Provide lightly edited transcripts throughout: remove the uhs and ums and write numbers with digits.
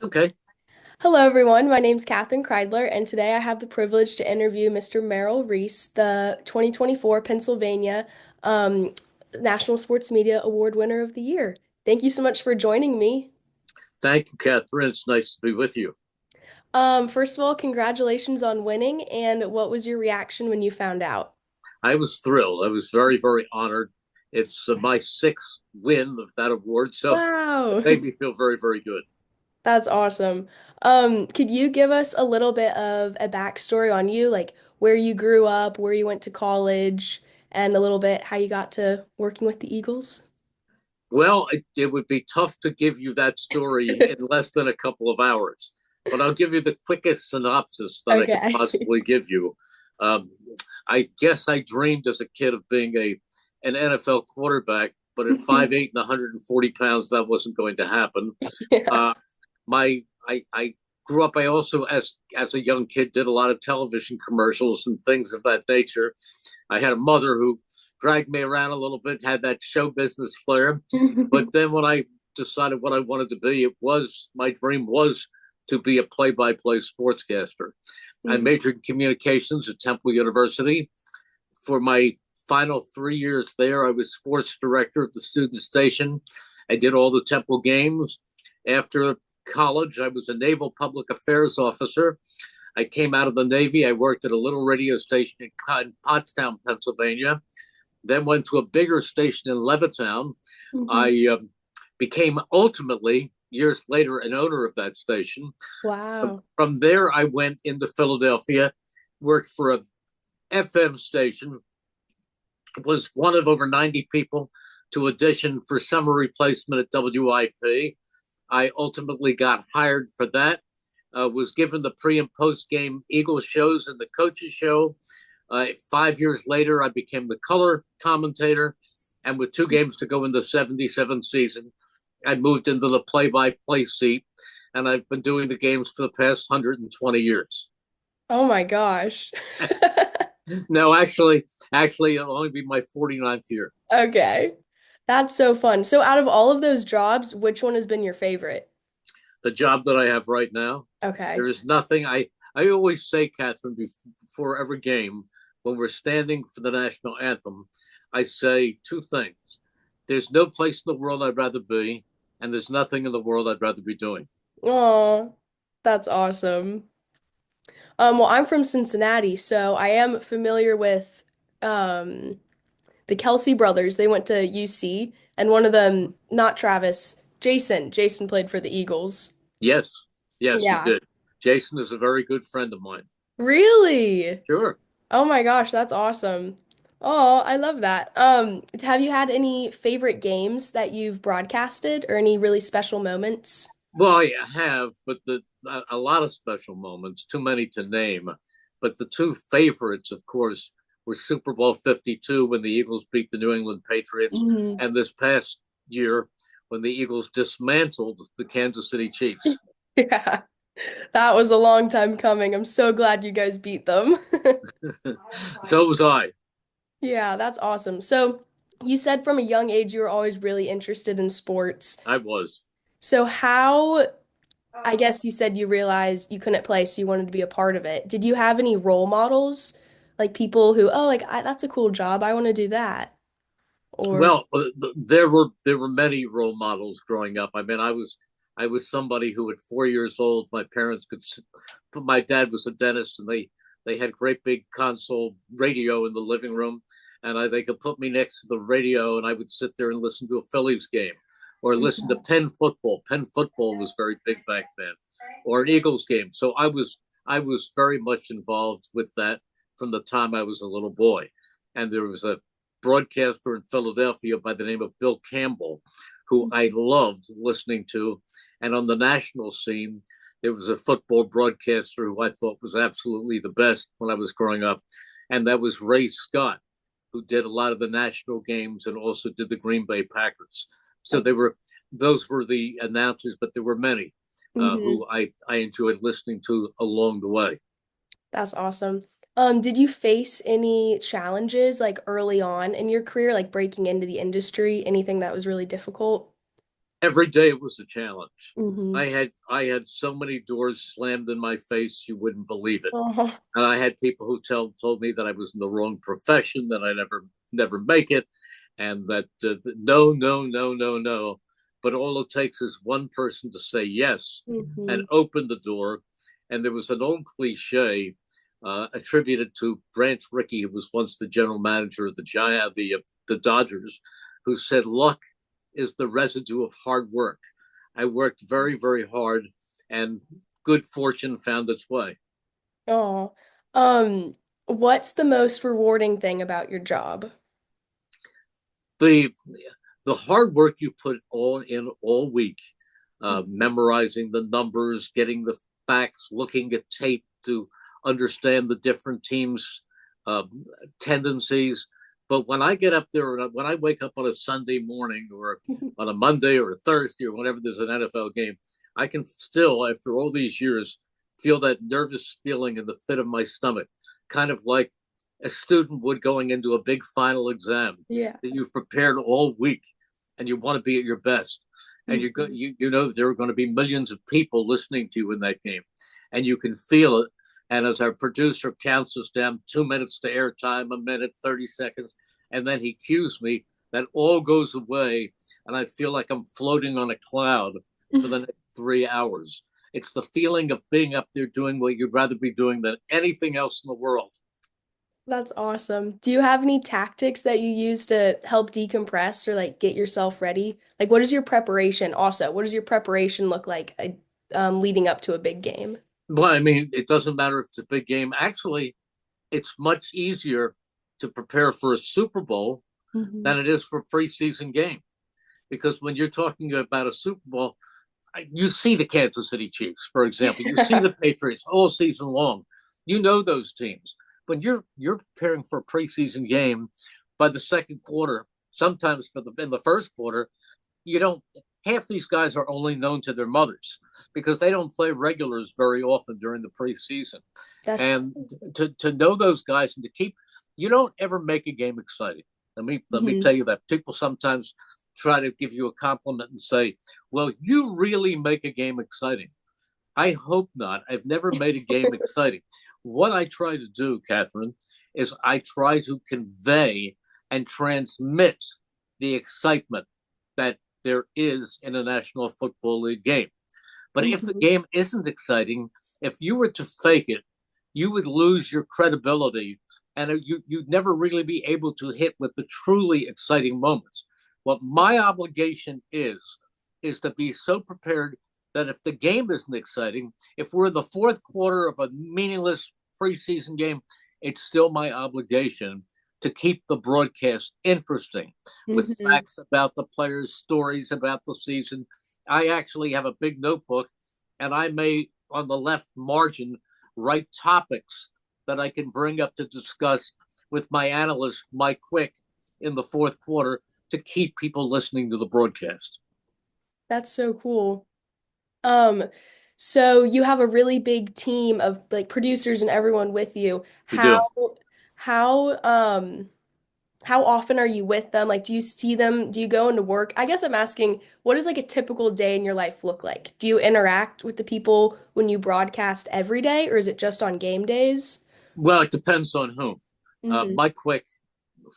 Okay. Hello, everyone. My name's Katherine Kreidler, and today I have the privilege to interview Mr. Merrill Reese, the 2024 Pennsylvania um, National Sports Media Award winner of the year. Thank you so much for joining me. Thank you, Catherine. It's nice to be with you. First of all, congratulations on winning, and what was your reaction when you found out? I was thrilled. I was very, very honored. It's my sixth win of that award, so it Wow, made me feel very, very good. that's awesome. Could you give us a little bit of a backstory on you, like where you grew up, where you went to college, and a little bit how you got to working with the Eagles? Well, it would be tough to give you that story in less than a couple of hours, but I'll give you the quickest synopsis that I could Okay. possibly give you. Um, I guess I dreamed as a kid of being an NFL quarterback, but at 5'8" and 140 pounds, that wasn't going to happen. Yeah. Uh, I grew up. I also, as a young kid, did a lot of television commercials and things of that nature. I had a mother who dragged me around a little bit, had that show business flair. But then when I decided what I wanted to be, it was my dream was to be a play-by-play sportscaster. I Mhm. majored in communications at Temple University. For my final 3 years there, I was sports director of the student station. I did all the Temple games. After college, I was a naval public affairs officer. I came out of the Navy. I worked at a little radio station in Pottstown, Pennsylvania, then went to a bigger station in Levittown. Mhm. I became ultimately, years later, an owner of that station. Wow. From there, I went into Philadelphia, worked for a FM station, was one of over 90 people to audition for summer replacement at WIP. I ultimately got hired for that. Was given the pre and post game Eagles shows and the coaches show. 5 years later, I became the color commentator. And with two games to go in the 77 season, I moved into the play by play seat. And I've been doing the games for the past 120 years. Oh my gosh. No, actually, it'll only be my 49th year. Okay. That's so fun. So out of all of those jobs, which one has been your favorite? The job that I have right now, there Okay. is nothing. I always say, Catherine, before every game, when we're standing for the national anthem, I say two things. There's no place in the world I'd rather be, and there's nothing in the world I'd rather be doing. Oh, that's awesome. Well, I'm from Cincinnati, so I am familiar with um the Kelsey brothers. They went to UC, and one of them, not Travis, Jason. Jason played for the Eagles. Yes, yes, he Yeah. did. Jason is a very good friend of mine. Really? Sure. Oh my gosh, that's awesome. Oh, I love that. Have you had any favorite games that you've broadcasted or any really special moments? Well, I have, but a lot of special moments, too many to name. But the two favorites, of course, were Super Bowl 52 when the Eagles beat the New England Patriots, Mhm. and this past year when the Eagles dismantled the Kansas City Chiefs. Yeah, that was a long time coming. I'm so glad you guys beat them. So was I. Yeah, that's awesome. So, you said from a young age you were always really interested in sports. I was. So, how, I guess you said you realized you couldn't play, so you wanted to be a part of it. Did you have any role models? Like people who, oh, that's a cool job. I want to do that. Or, Well, there were many role models growing up. I mean, I was somebody who at 4 years old, my parents could. My dad was a dentist, and they had great big console radio in the living room, and they could put me next to the radio, and I would sit there and listen to a Phillies game, or listen to Penn football. Penn football was very big back then, or an Eagles game. So I was very much involved with that from the time I was a little boy, and there was a broadcaster in Philadelphia by the name of Bill Campbell, who I loved listening to. And on the national scene, there was a football broadcaster who I thought was absolutely the best when I was growing up, and that was Ray Scott, who did a lot of the national games and also did the Green Bay Packers. So they were those were the announcers, but there were many hmm who I enjoyed listening to along the way. That's awesome. Did you face any challenges like early on in your career, like breaking into the industry, anything that was really difficult? Every day it was a challenge. Hmm. I had so many doors slammed in my face you wouldn't believe it. Oh. And I had people who told me that I was in the wrong profession, that I never make it, and that no, no, no, no, no. But all it takes is one person to say yes and Hmm. open the door. And there was an old cliche attributed to Branch Rickey, who was once the general manager of the Dodgers, who said, "Luck is the residue of hard work." I worked very, very hard, and good fortune found its way. Oh. Um, what's the most rewarding thing about your job? The the hard work you put all in all week, Mhm. memorizing the numbers, getting the facts, looking at tape to understand the different teams' tendencies. But when I get up there, when I wake up on a Sunday morning or on a Monday or a Thursday or whenever there's an NFL game, I can still, after all these years, feel that nervous feeling in the pit of my stomach, kind of like a student would going into a big final exam Yeah. that you've prepared all week and you want to be at your best. And Hmm. you know there are going to be millions of people listening to you in that game, and you can feel it. And as our producer counts us down 2 minutes to airtime, a minute, 30 seconds, and then he cues me, that all goes away, and I feel like I'm floating on a cloud for the next 3 hours. It's the feeling of being up there doing what you'd rather be doing than anything else in the world. That's awesome. Do you have any tactics that you use to help decompress or like get yourself ready? Like, what is your preparation? Also, what does your preparation look like leading up to a big game? Well, I mean, it doesn't matter if it's a big game. Actually, it's much easier to prepare for a Super Bowl Hmm. than it is for a preseason game. Because when you're talking about a Super Bowl, you see the Kansas City Chiefs, for example. You see the Patriots all season long. You know those teams. When you're preparing for a preseason game, by the second quarter, sometimes for the in the first quarter, you don't half these guys are only known to their mothers because they don't play regulars very often during the preseason. That's And to know those guys and to keep you don't ever make a game exciting. Let me Mhm. tell you that people sometimes try to give you a compliment and say, "Well, you really make a game exciting." I hope not. I've never made a game exciting. What I try to do, Catherine, is I try to convey and transmit the excitement that there is in a National Football League game. But if the Mhm. game isn't exciting, if you were to fake it, you would lose your credibility and you'd never really be able to hit with the truly exciting moments. What my obligation is to be so prepared that if the game isn't exciting, if we're in the fourth quarter of a meaningless preseason game, it's still my obligation to keep the broadcast interesting with Mhm. facts about the players, stories about the season. I actually have a big notebook and I may, on the left margin, write topics that I can bring up to discuss with my analyst, Mike Quick, in the fourth quarter to keep people listening to the broadcast. That's so cool. Um, so you have a really big team of like producers and everyone with you. We do. How how often are you with them? Like, do you see them? Do you go into work? I guess I'm asking, what does like a typical day in your life look like? Do you interact with the people when you broadcast every day, or is it just on game days? Well, it depends on whom. Hmm. Mike Quick,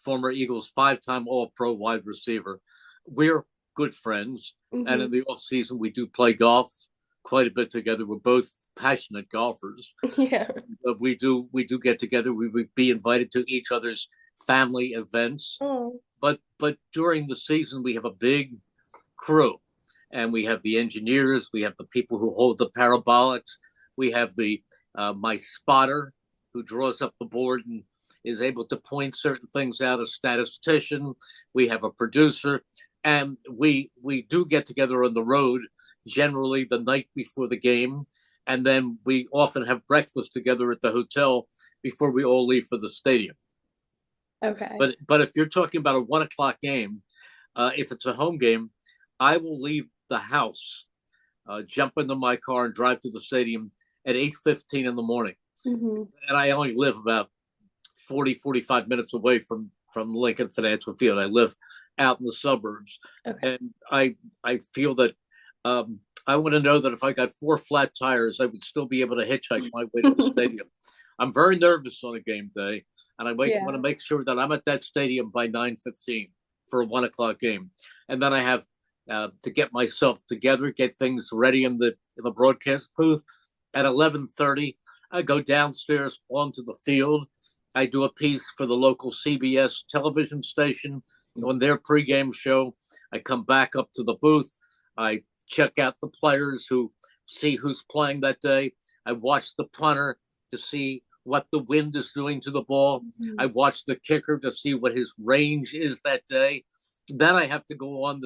former Eagles five-time All-Pro wide receiver. We're good friends, and Hmm. in the off season we do play golf quite a bit together. We're both passionate golfers. Yeah. We do get together. We would be invited to each other's family events, Oh. but during the season we have a big crew, and we have the engineers, we have the people who hold the parabolics, we have the my spotter who draws up the board and is able to point certain things out, a statistician, we have a producer, and we do get together on the road generally the night before the game, and then we often have breakfast together at the hotel before we all leave for the stadium. Okay. But if you're talking about a 1 o'clock game, if it's a home game, I will leave the house, jump into my car, and drive to the stadium at 8:15 in the morning. Hmm. And I only live about 45 minutes away from Lincoln Financial Field. I live out in the suburbs. Okay. And I feel that I want to know that if I got four flat tires, I would still be able to hitchhike my way to the stadium. I'm very nervous on a game day, and I want to Yeah. make sure that I'm at that stadium by 9:15 for a 1 o'clock game, and then I have to get myself together, get things ready in the broadcast booth. At 11:30, I go downstairs onto the field. I do a piece for the local CBS television station on their pregame show. I come back up to the booth. I check out the players who see who's playing that day. I watch the punter to see what the wind is doing to the ball. I Mhm. watch the kicker to see what his range is that day. Then I have to go on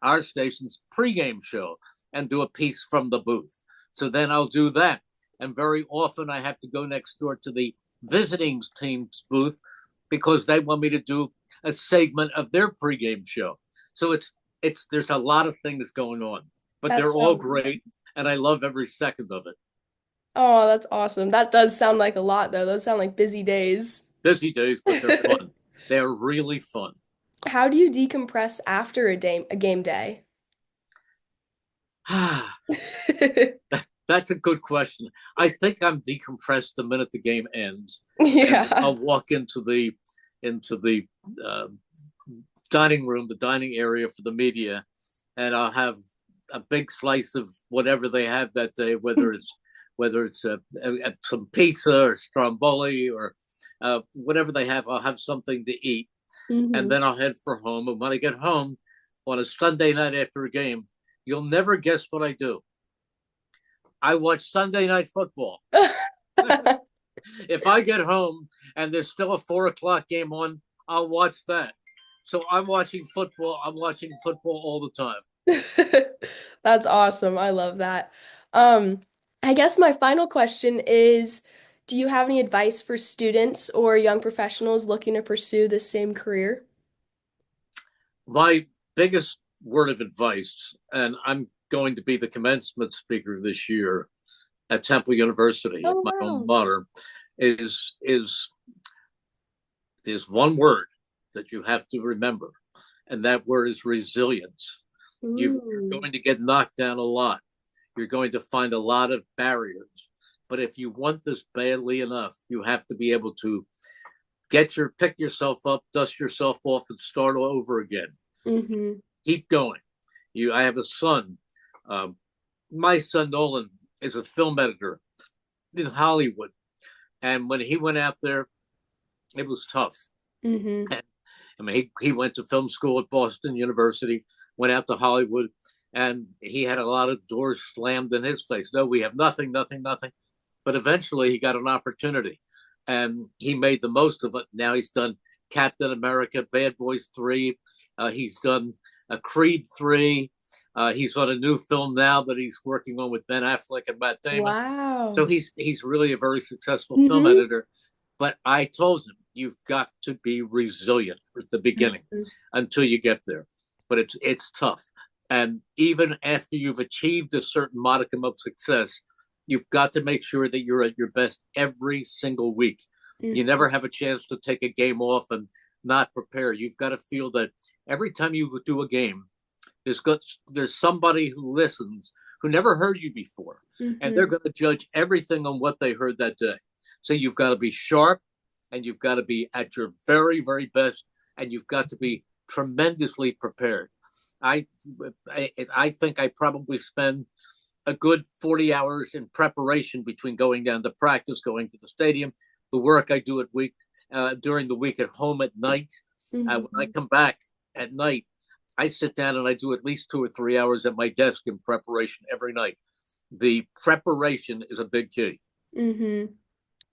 our station's pregame show and do a piece from the booth. So then I'll do that. And very often I have to go next door to the visiting team's booth because they want me to do a segment of their pregame show. So it's there's a lot of things going on, but That they're all sounds, great, and I love every second of it. oh, that's awesome. That does sound like a lot, though. Those sound like busy days. Busy days, but they're fun. They're really fun. How do you decompress after a game day? That's a good question. I think I'm decompressed the minute the game ends, and Yeah. I'll walk into the uh, dining room, the dining area for the media, and I'll have a big slice of whatever they have that day, whether it's some pizza or stromboli or whatever they have. I'll have something to eat, and Hmm. then I'll head for home. And when I get home on a Sunday night after a game, you'll never guess what I do. I watch Sunday night football. If I get home and there's still a 4 o'clock game on, I'll watch that. So I'm watching football. I'm watching football all the time. That's awesome. I love that. Um, I guess my final question is, do you have any advice for students or young professionals looking to pursue the same career? My biggest word of advice, and I'm going to be the commencement speaker this year at Temple University, at Oh, my alma wow. mater, is is one word that you have to remember, and that word is resilience. You're Mm, going to get knocked down a lot. You're going to find a lot of barriers. But if you want this badly enough, you have to be able to pick yourself up, dust yourself off, and start all over again. hmm. Keep going. I have a son. Um, my son Nolan is a film editor in Hollywood, and when he went out there, it was tough. Hmm. And, I mean, he went to film school at Boston University, went out to Hollywood, and he had a lot of doors slammed in his face. No, we have nothing, nothing, nothing. But eventually, he got an opportunity, and he made the most of it. Now he's done Captain America, Bad Boys 3. He's done a Creed 3. He's on a new film now that he's working on with Ben Affleck and Matt Damon. So Wow. he's really a very successful film Hmm. editor. But I told him you've got to be resilient at the beginning until you get there. But it's tough. And even after you've achieved a certain modicum of success, you've got to make sure that you're at your best every single week. You Hmm. never have a chance to take a game off and not prepare. You've got to feel that every time you do a game, there's somebody who listens who never heard you before, and they're Hmm. going to judge everything on what they heard that day. So you've got to be sharp, and you've got to be at your very, very best, and you've got to be tremendously prepared. I I think I probably spend a good 40 hours in preparation between going down to practice, going to the stadium, the work I do during the week at home at night. When I Hmm. come back at night, I sit down and I do at least 2 or 3 hours at my desk in preparation every night. The preparation is a big key. Hmm.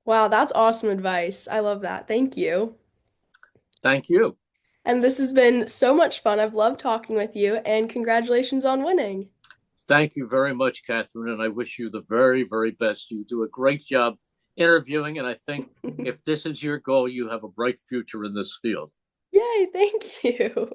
Wow, that's awesome advice. I love that. Thank you. Thank you. And this has been so much fun. I've loved talking with you, and congratulations on winning. Thank you very much, Catherine, and I wish you the very, very best. You do a great job interviewing, and I think if this is your goal, you have a bright future in this field. Yay, thank you.